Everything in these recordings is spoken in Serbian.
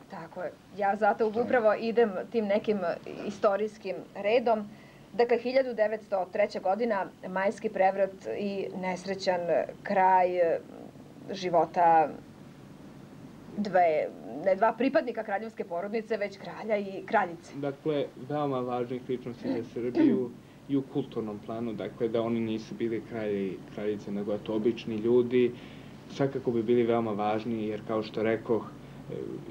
Tako je. Ja zato upravo idem tim nekim istorijskim redom. Dakle, 1903. godina, majski prevrat i nesrećan kraj života ne dva pripadnika kraljevske porodice, već kralja i kraljice. Dakle, veoma važnih ličnosti za Srbiju i u kulturnom planu, dakle, da oni nisu bili kralje i kraljice, nego to obični ljudi, svakako bi bili veoma važni, jer kao što rekoh,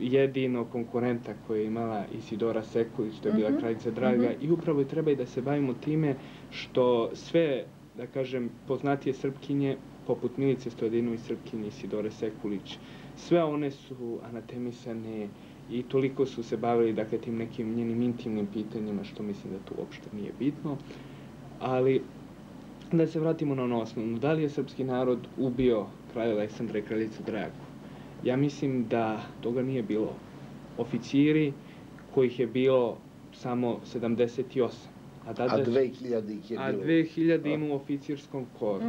jedino konkurenta koja je imala Isidora Sekulić, to je bila kraljica Draga, i upravo treba i da se bavimo time što sve, da kažem, poznatije Srpkinje, poput Milice Stojadinović Srpkinje, Isidore Sekulić, sve one su anatemisane i toliko su se bavili, dakle, tim nekim njenim intimnim pitanjima, što mislim da tu uopšte nije bitno. Ali, da se vratimo na ono osnovno, da li je srpski narod ubio kralja Aleksandra i kraljicu Dragu? Ja mislim da toga nije bilo. Oficiri, kojih je bilo samo 78. A 2000 ih je bilo. A 2000 ima u oficirskom koru.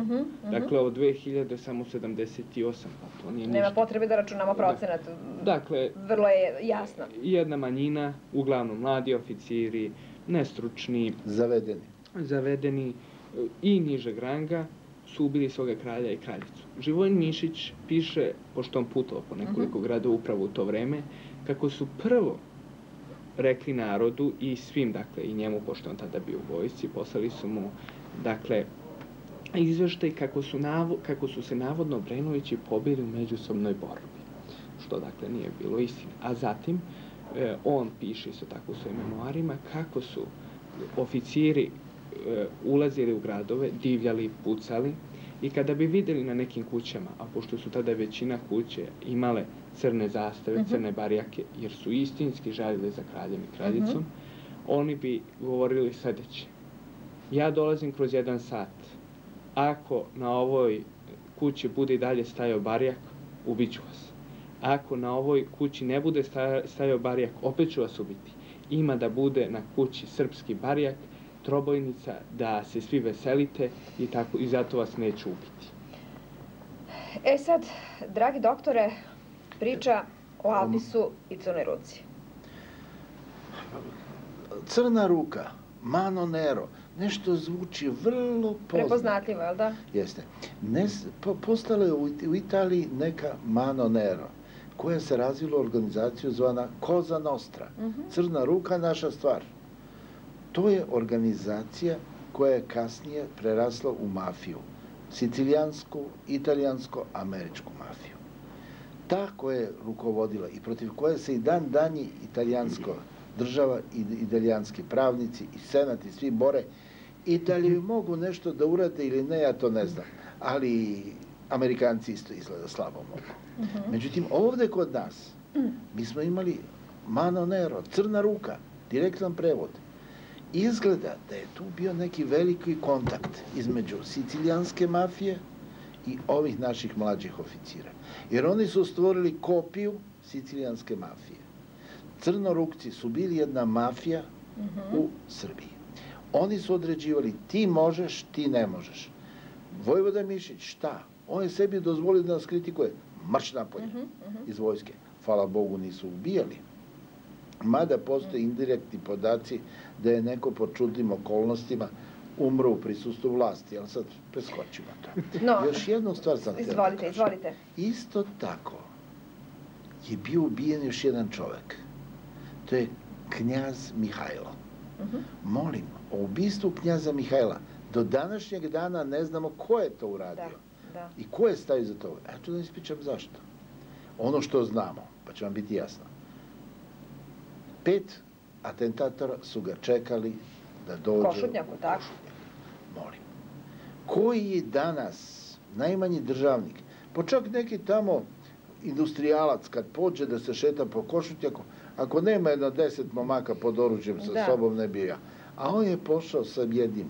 Dakle, od 2000 samo 78. Pa to nije ništa. Nema potrebe da računamo procenat. Dakle, vrlo je jasno. Jedna manjina, uglavnom mladi oficiri, nestručni, zavedeni i nižeg ranga, su ubili svoga kralja i kraljicu. Živojin Mišić piše, pošto on putovao po nekoliko gradova upravo u to vreme, kako su prvo rekli narodu i svim, dakle, i njemu, pošto on tada bio u vojsci, poslali su mu, dakle, izveštaj kako su se navodno Obrenovići pobili u međusobnoj borbi, što, dakle, nije bilo istina. A zatim, on piše isto tako u svojim memoarima kako su oficiri ulazili u gradove, divljali, pucali, i kada bi videli na nekim kućama, a pošto su tada većina kuće imale crne zastave, crne barjake, jer su istinski žalili za kraljem i kraljicom, oni bi govorili sledeće: ja dolazim kroz 1 sat, ako na ovoj kući bude i dalje stajao barjak, ubiću vas. Ako na ovoj kući ne bude stajao barjak, opet ću vas ubiti. Ima da bude na kući srpski barjak, trobojnica, da se svi veselite i zato vas neću ubiti. Sad, dragi doktore, priča o Albisu i Crnoj ruci. Crna ruka, Mano Nero, nešto zvuči vrlo poznato. Prepoznatljivo, je li da? Jeste. Postala je u Italiji neka Mano Nero, koja se razvila u organizaciju zvana Cosa Nostra. Crna ruka, naša stvar. To je organizacija koja je kasnije prerasla u mafiju. Sicilijansku, italijansko-američku mafiju. Ta koja je rukovodila i protiv koje se i dan danji italijansko država i italijanski pravnici i senat i svi bore. Italiji mogu nešto da urade ili ne, ja to ne znam. Ali Amerikanci isto izgleda slabo mogu. Međutim, ovde kod nas mi smo imali Mano Nero, Crna ruka, direktan prevod. Izgleda da je tu bio neki veliki kontakt između sicilijanske mafije i ovih naših mlađih oficira. Jer oni su stvorili kopiju sicilijanske mafije. Crnorukci su bili jedna mafija u Srbiji. Oni su određivali ti možeš, ti ne možeš. Vojvoda Mišić, šta? On je sebi dozvolio da nas kritikuje. Marš napolje iz vojske. Hvala Bogu nisu ubijali. Mada postoje indirektni podaci da je neko po čudnim okolnostima umro u prisustvu vlasti, ali sad preskočimo to. Još jednu stvar sam htjela da kažem. Izvolite. Isto tako je bio ubijen još jedan čovek. To je knjaz Mihajlo. Molim, o ubistvu knjaza Mihajla do današnjeg dana ne znamo ko je to uradio i ko je stavio za to. Ja ću da ispričam zašto. Ono što znamo, pa će vam biti jasno. 5 atentatora su ga čekali da dođe u Košutnjaku. Molim. Koji je danas najmanji državnik, pa čak neki tamo industrijalac kad pođe da se šeta po Košutnjaku, ako nema jedno 10 momaka pod oružjem sa sobom ne bi ja. A on je pošao sa jednim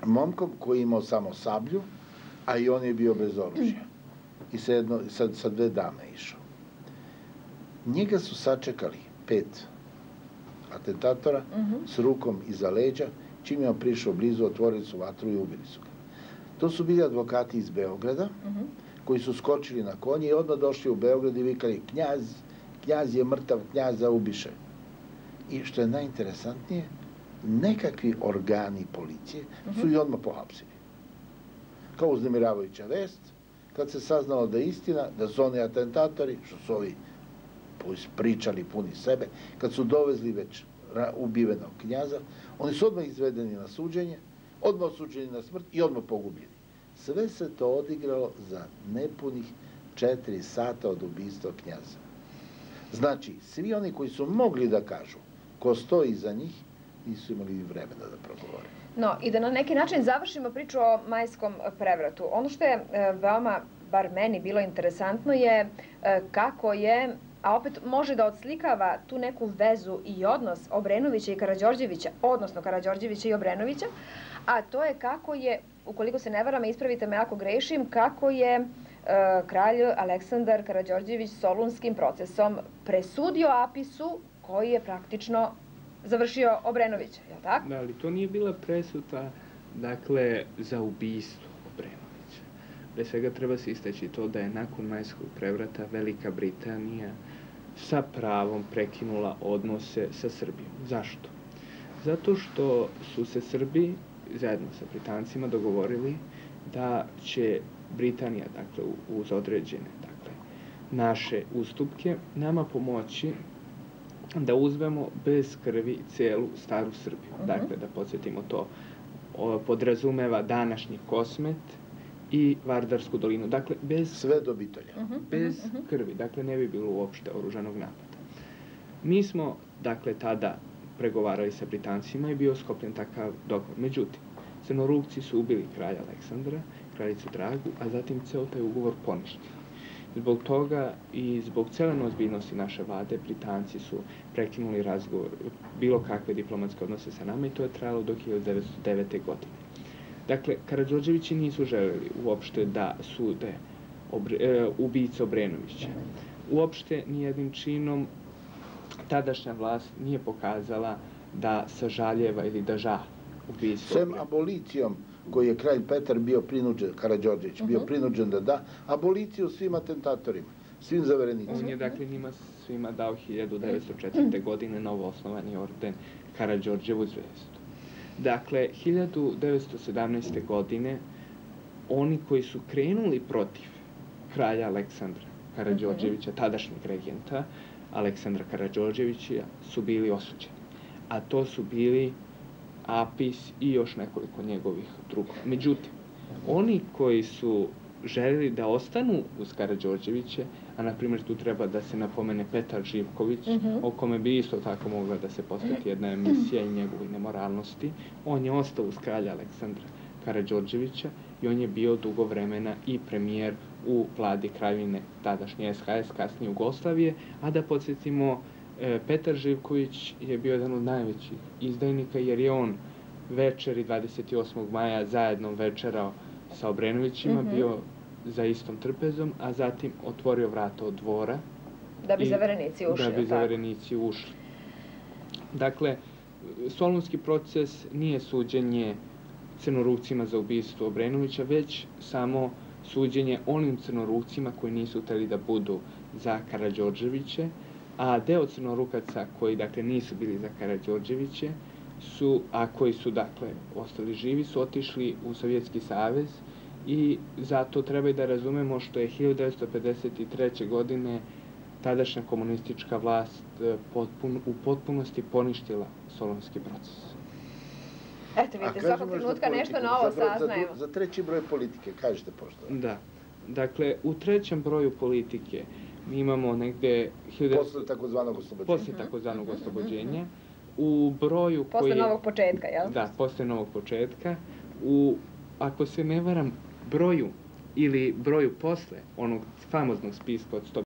momkom koji je imao samo sablju, a i on je bio bez oružja. I sa 2 dame išao. Njega su sačekali 5 atentatora s rukom iza leđa, čim je on prišao blizu, otvorili su vatru i ubili su ga. To su bili advokati iz Beograda, koji su skočili na konje i odmah došli u Beograd i vikali knjaz je mrtav, knjaza ubiše. I što je najinteresantnije, nekakvi organi policije su i odmah pohapsili. Kao uznemiravajuća vest, kad se saznalo da je istina, da su oni atentatori, što su ovi pričali puni sebe, kad su dovezli već ubivenog knjaza, oni su odmah izvedeni na suđenje, odmah osuđeni na smrt i odmah pogubljeni. Sve se to odigralo za nepunih 4 sata od ubistva knjaza. Znači, svi oni koji su mogli da kažu ko stoji iza njih, nisu imali vremena da progovore. No, i da na neki način završimo priču o majskom prevratu. Ono što je veoma, bar meni, bilo interesantno je kako je, a opet može da odslikava tu neku vezu i odnos Obrenovića i Karađorđevića, odnosno Karađorđevića i Obrenovića, a to je kako je, ukoliko se ne varam, ispravite me ako grešim, kako je kralj Aleksandar Karađorđević solunskim procesom presudio Apisu koji je praktično završio Obrenovića, je li tako? Da, ali to nije bila presuda, dakle, za ubistvo Obrenovića. Pre svega treba se istaći to da je nakon majskog prevrata Velika Britanija sa pravom prekinula odnose sa Srbijom. Zašto? Zato što su se Srbi zajedno sa Britancima dogovorili da će Britanija, dakle, uz određene, dakle, naše ustupke, nama pomoći da uzmemo bez krvi celu staru Srbiju. Dakle, da podsjetimo to, podrazumeva današnji Kosmet i Vardarsku dolinu. Dakle, bez... Sve do Bitolja. Bez krvi. Dakle, ne bi bilo uopšte oružanog napada. Mi smo, dakle, tada pregovarali sa Britancima i bio sklopljen takav dogovor. Međutim, Crnorukci su ubili kralja Aleksandra, kraljicu Dragu, a zatim ceo taj ugovor poništili. Zbog toga i zbog cele neozbiljnosti naše vlade, Britanci su prekinuli razgovor, bilo kakve diplomatske odnose sa nama i to je trajalo do 1909. godine. Dakle, Karađorđevići nisu želeli uopšte da sude ubice Obrenovića. Uopšte nijednim činom tadašnja vlast nije pokazala da sažaljeva ili da žali ubistvo. Sem abolicijom koji je kralj Petar bio prinuđen, Karađorđević, bio prinuđen da da aboliciju svim atentatorima, svim zaverenicima. On je, dakle, njima svima dao 1904. godine novoosnovani orden Karađorđevu zvezdu. Dakle, 1917. godine oni koji su krenuli protiv kralja Aleksandra Karađorđevića, tadašnjeg regenta Aleksandra Karađorđevića, su bili osuđeni. A to su bili Apis i još nekoliko njegovih drugova. Međutim, oni koji su želeli da ostanu uz Karađorđeviće, a na primjer tu treba da se napomene Petar Živković, o kome bi isto tako mogla da se postati jedna emisija i njegovoj nemoralnosti, on je ostao uz kralja Aleksandra Karađorđevića i on je bio dugo vremena i premijer u vladi kraljevine tadašnje SHS, kasnije Jugoslavije, a da podsjetimo, Petar Živković je bio jedan od najvećih izdajnika jer je on večeri 28. maja zajedno večerao sa Obrenovićima, bio za istom trpezom, a zatim otvorio vrata od dvora. Da bi zaverenici ušli. Da bi zaverenici ušli. Dakle, Solunski proces nije suđenje Crnorukcima za ubistvo Obrenovića, već samo suđenje onim Crnorukcima koji nisu hteli da budu za Karađorđeviće, a deo Crnorukaca koji, dakle, nisu bili za Karađorđeviće, a koji su, dakle, ostali živi, su otišli u Sovjetski savez i zato treba i da razumemo što je 1953. godine tadašnja komunistička vlast u potpunosti poništila Solunski proces. Eto, vidite, svakog trenutka nešto novo saznajemo. Za treći broj politike, kažete poštovano. Da. Dakle, u trećem broju politike mi imamo negde... Posle takozvanog oslobođenja. Posle takozvanog oslobođenja. U broju koji... Posle novog početka, jel? Da, posle novog početka. Ako se ne varam, broju ili broju posle onog famoznog spiska od 100